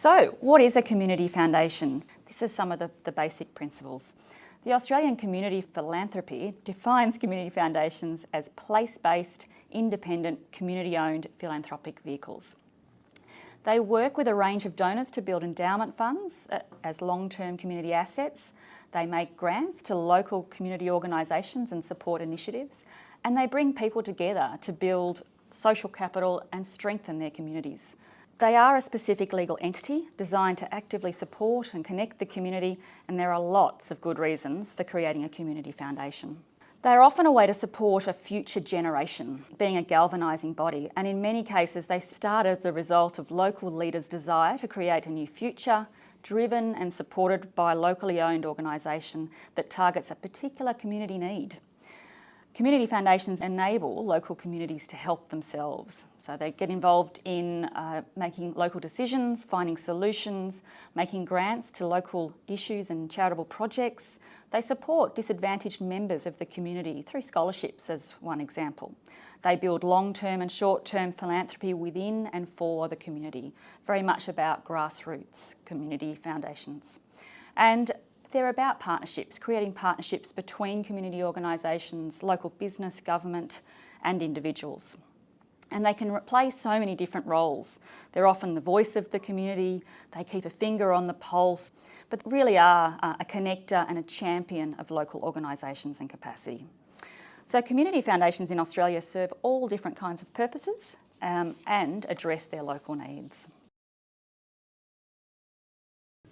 So, what is a community foundation? This is some of the basic principles. The Australian Community Philanthropy defines community foundations as place-based, independent, community-owned philanthropic vehicles. They work with a range of donors to build endowment funds as long-term community assets. They make grants to local community organisations and support initiatives, and they bring people together to build social capital and strengthen their communities. They are a specific legal entity designed to actively support and connect the community, and there are lots of good reasons for creating a community foundation. They are often a way to support a future generation, being a galvanising body, and in many cases they start as a result of local leaders' desire to create a new future, driven and supported by a locally owned organisation that targets a particular community need. Community foundations enable local communities to help themselves. So they get involved in making local decisions, finding solutions, making grants to local issues and charitable projects. They support disadvantaged members of the community through scholarships, as one example. They build long-term and short-term philanthropy within and for the community, very much about grassroots community foundations. And they're about partnerships, creating partnerships between community organisations, local business, government and individuals. And they can play so many different roles. They're often the voice of the community, they keep a finger on the pulse, but really are a connector and a champion of local organisations and capacity. So community foundations in Australia serve all different kinds of purposes and address their local needs.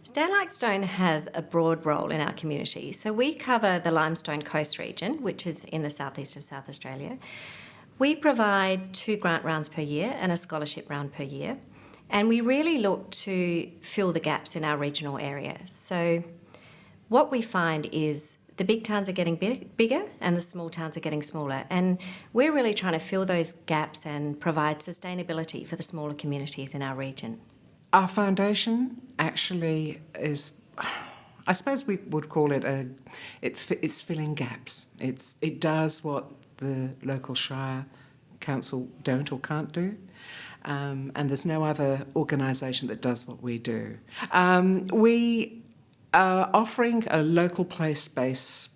Stanlike Stone has a broad role in our community. So we cover the Limestone Coast region, which is in the southeast of South Australia. We provide 2 grant rounds per year and a scholarship round per year. And we really look to fill the gaps in our regional area. So what we find is the big towns are getting bigger and the small towns are getting smaller. And we're really trying to fill those gaps and provide sustainability for the smaller communities in our region. Our foundation actually is, I suppose we would call it it's filling gaps. It does what the local shire council don't or can't do, and there's no other organisation that does what we do. We are offering a local place-based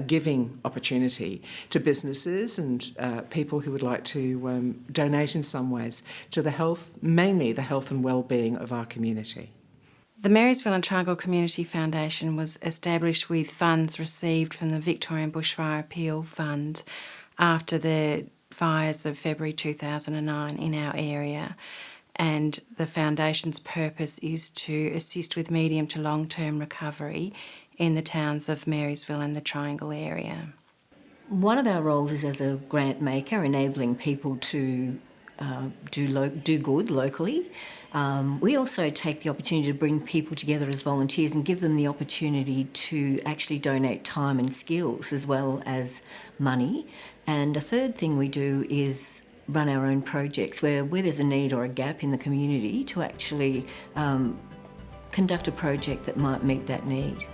giving opportunity to businesses and people who would like to donate in some ways to the health, mainly the health and well-being of our community. The Marysville and Triangle Community Foundation was established with funds received from the Victorian Bushfire Appeal Fund after the fires of February 2009 in our area. And the foundation's purpose is to assist with medium to long-term recovery in the towns of Marysville and the Triangle area. One of our roles is as a grant maker, enabling people to do good locally. We also take the opportunity to bring people together as volunteers and give them the opportunity to actually donate time and skills as well as money. And a third thing we do is run our own projects where there's a need or a gap in the community to actually conduct a project that might meet that need.